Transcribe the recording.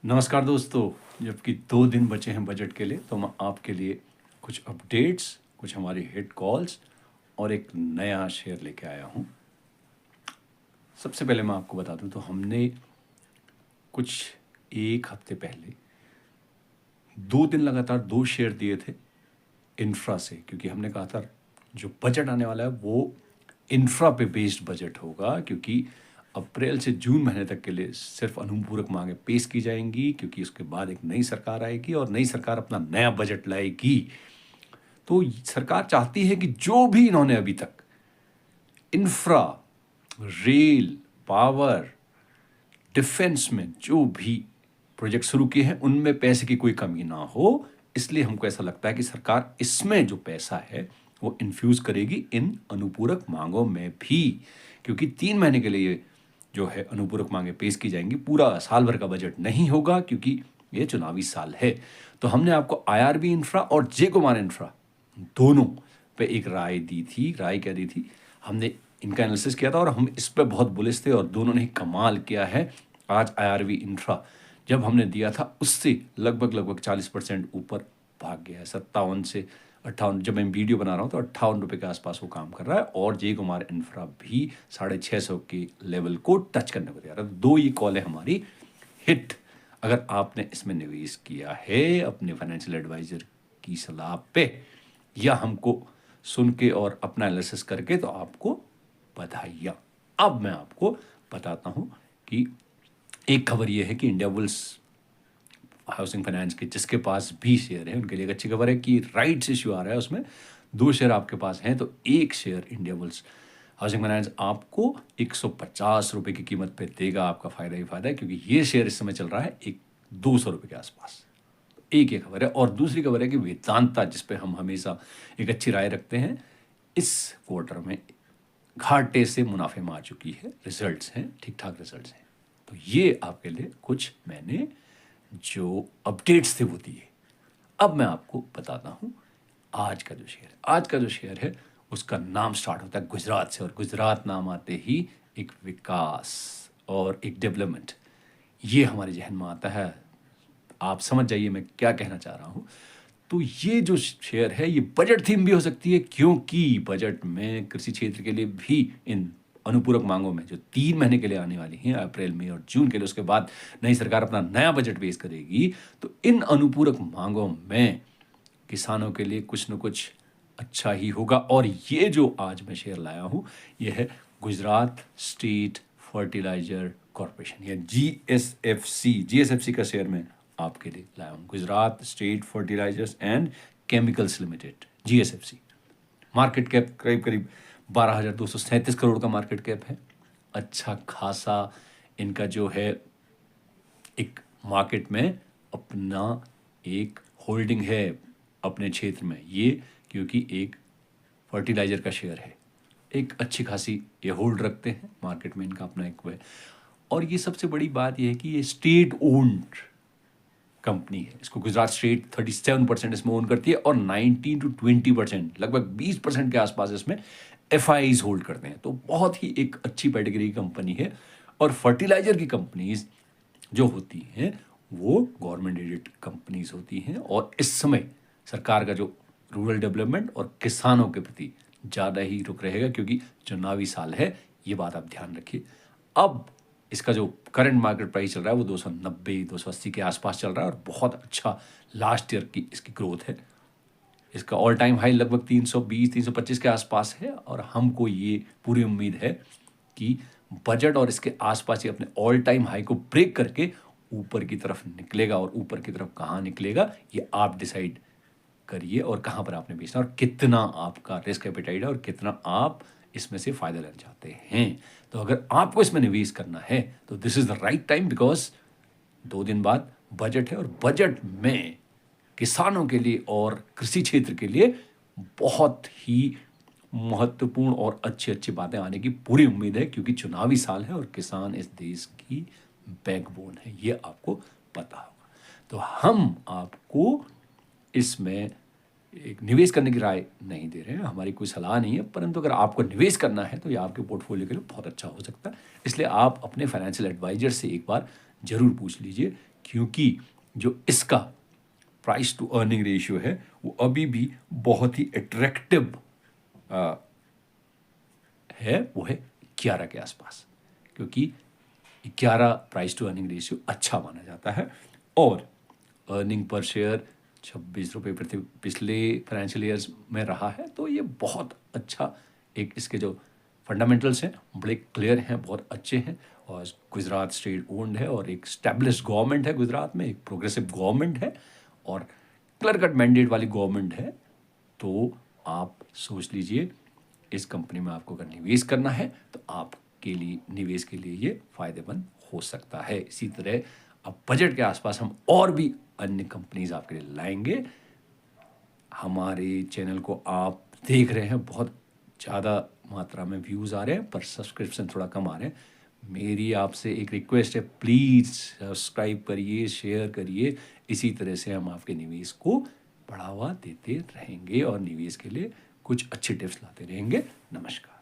नमस्कार दोस्तों। जबकि 2 दिन बचे हैं बजट के लिए, तो मैं आपके लिए कुछ अपडेट्स, कुछ हमारी हिट कॉल्स और एक नया शेयर लेके आया हूँ। सबसे पहले मैं आपको बता दूँ तो हमने कुछ 1 हफ्ते पहले 2 दिन लगातार 2 शेयर दिए थे इंफ्रा से, क्योंकि हमने कहा था जो बजट आने वाला है वो इंफ्रा पे बेस्ड बजट होगा, क्योंकि अप्रैल से जून महीने तक के लिए सिर्फ अनुपूरक मांगें पेश की जाएंगी, क्योंकि उसके बाद एक नई सरकार आएगी और नई सरकार अपना नया बजट लाएगी। तो सरकार चाहती है कि जो भी इन्होंने अभी तक इंफ्रा, रेल, पावर, डिफेंस में जो भी प्रोजेक्ट शुरू किए हैं उनमें पैसे की कोई कमी ना हो। इसलिए हमको ऐसा लगता है कि सरकार इसमें जो पैसा है वो इन्फ्यूज करेगी इन अनुपूरक मांगों में भी, क्योंकि 3 महीने के लिए जो है अनुपूरक मांगे पेश की जाएंगी। पूरा साल भर का बजट नहीं होगा, क्योंकि ये चुनावी साल है। तो हमने आपको आईआरबी इंफ्रा और जे कुमार इंफ्रा दोनों पे एक राय दी थी। राय क्या दी थी? हमने इनका एनालिसिस किया था और हम इस पे बहुत बुलिश थे और दोनों ने ही कमाल किया है। आज आईआरबी इंफ्रा जब हमने दिया था उससे लगभग 40% ऊपर भाग गया है। 57 से 58, जब मैं वीडियो बना रहा हूँ तो 58 रुपये के आसपास वो काम कर रहा है। और जे कुमार इंफ्रा भी 650 के लेवल को टच करने को तैयार है। तो 2 ये कॉल है हमारी हिट। अगर आपने इसमें निवेश किया है अपने फाइनेंशियल एडवाइजर की सलाह पे या हमको सुन के और अपना एनालिसिस करके, तो आपको बधाइयाँ। अब मैं आपको बताता हूँ कि एक खबर यह है कि इंडिया बुल्स हाउसिंग फाइनेंस के जिसके पास भी शेयर है उनके लिए एक अच्छी खबर है कि राइट्स इश्यू आ रहा है। उसमें 2 शेयर आपके पास हैं तो 1 share India bulls housing finance आपको 150 रुपये की कीमत पे देगा। आपका फायदा ही फायदा है, क्योंकि ये शेयर इस समय चल रहा है 200 रुपये के आसपास। एक ये खबर है। और दूसरी खबर है कि वेदांता, जिस पे हम हमेशा एक अच्छी राय रखते हैं, इस क्वार्टर में घाटे से मुनाफे में आ चुकी है। रिजल्ट्स हैं, ठीक ठाक रिजल्ट्स हैं। तो ये आपके लिए कुछ मैंने जो अपडेट्स थे वो दिए। अब मैं आपको बताता हूं आज का जो शेयर है उसका नाम स्टार्ट होता है गुजरात से, और गुजरात नाम आते ही एक विकास और एक डेवलपमेंट ये हमारे जहन में आता है। आप समझ जाइए मैं क्या कहना चाह रहा हूं। तो ये जो शेयर है ये बजट थीम भी हो सकती है, क्योंकि बजट में कृषि क्षेत्र के लिए भी इन अनुपूरक मांगों में जो 3 महीने के लिए आने वाली हैं, अप्रैल, मई और जून के लिए, उसके बाद नई सरकार अपना नया बजट पेश करेगी। तो इन अनुपूरक मांगों में किसानों के लिए कुछ न कुछ अच्छा ही होगा। और ये जो आज मैं शेयर लाया हूं ये है गुजरात स्टेट फर्टिलाइजर कॉरपोरेशन या जीएसएफसी का शेयर मैं आपके लिए लाया हूं। Gujarat state fertilizers and chemicals limited, GSFC. Market cap करीब करीब 12,237 करोड़ का मार्केट कैप है। अच्छा खासा इनका जो है एक मार्केट में अपना एक होल्डिंग है अपने क्षेत्र में, ये क्योंकि एक फर्टिलाइजर का शेयर है। एक अच्छी खासी ये होल्ड रखते हैं मार्केट में, इनका अपना एक वो है। और ये सबसे बड़ी बात ये है कि ये स्टेट ओन्ड कंपनी है। इसको गुजरात स्टेट 37% इसमें ओन करती है और 19 to 20%, लगभग 20% के आसपास इसमें एफआईज होल्ड करते हैं। तो बहुत ही एक अच्छी कैटेगरी की कंपनी है। और फर्टिलाइजर की कंपनीज जो होती हैं वो गवर्नमेंट एडेड कंपनीज होती हैं। और इस समय सरकार का जो रूरल डेवलपमेंट और किसानों के प्रति ज़्यादा ही रुख रहेगा, क्योंकि चुनावी साल है। ये बात आप ध्यान रखिए। अब इसका जो करंट मार्केट प्राइस चल रहा है वो 290-280 के आसपास चल रहा है और बहुत अच्छा लास्ट ईयर की इसकी ग्रोथ है। इसका ऑल टाइम हाई लगभग 320-325 के आसपास है। और हमको ये पूरी उम्मीद है कि बजट और इसके आसपास ये अपने ऑल टाइम हाई को ब्रेक करके ऊपर की तरफ निकलेगा। और ऊपर की तरफ कहाँ निकलेगा ये आप डिसाइड करिए, और कहाँ पर आपने बेचना और कितना आपका रिस्क एपेटाइट है और कितना आप इसमें से फायदा लेना चाहते हैं। तो अगर आपको इसमें निवेश करना है तो this is the right time, because 2 दिन बाद बजट है और बजट में किसानों के लिए और कृषि क्षेत्र के लिए बहुत ही महत्वपूर्ण और अच्छी अच्छी बातें आने की पूरी उम्मीद है, क्योंकि चुनावी साल है और किसान इस देश की बैकबोन है, ये आपको पता होगा। तो हम आपको इसमें एक निवेश करने की राय नहीं दे रहे हैं, हमारी कोई सलाह नहीं है, परंतु अगर आपको निवेश करना है तो ये आपके पोर्टफोलियो के लिए बहुत अच्छा हो सकता है। इसलिए आप अपने फाइनेंशियल एडवाइजर से एक बार जरूर पूछ लीजिए क्योंकि जो इसका प्राइस टू अर्निंग रेशियो है वो अभी भी बहुत ही अट्रैक्टिव है, वो है 11 के आसपास, क्योंकि 11 प्राइस टू अर्निंग रेशियो अच्छा माना जाता है। और अर्निंग पर शेयर 26 रुपये प्रति पिछले फाइनेंशियल ईयर्स में रहा है, तो ये बहुत अच्छा, एक इसके जो फंडामेंटल्स हैं बड़े क्लियर हैं, बहुत अच्छे हैं। और गुजरात स्टेट ओन्ड है और एक स्टैब्लिश्ड गवर्नमेंट है गुजरात में, एक प्रोग्रेसिव गवर्नमेंट है और क्लियर कट मैंडेट वाली गवर्नमेंट है। तो आप सोच लीजिए, इस कंपनी में आपको अगर निवेश करना है तो आपके लिए, निवेश के लिए ये फ़ायदेमंद हो सकता है। इसी तरह अब बजट के आसपास हम और भी अन्य कंपनीज आपके लिए लाएंगे। हमारे चैनल को आप देख रहे हैं, बहुत ज़्यादा मात्रा में व्यूज़ आ रहे हैं, पर सब्सक्रिप्शन थोड़ा कम आ रहे हैं। मेरी आपसे एक रिक्वेस्ट है, प्लीज़ सब्सक्राइब करिए, शेयर करिए। इसी तरह से हम आपके निवेश को बढ़ावा देते रहेंगे और निवेश के लिए कुछ अच्छे टिप्स लाते रहेंगे। नमस्कार।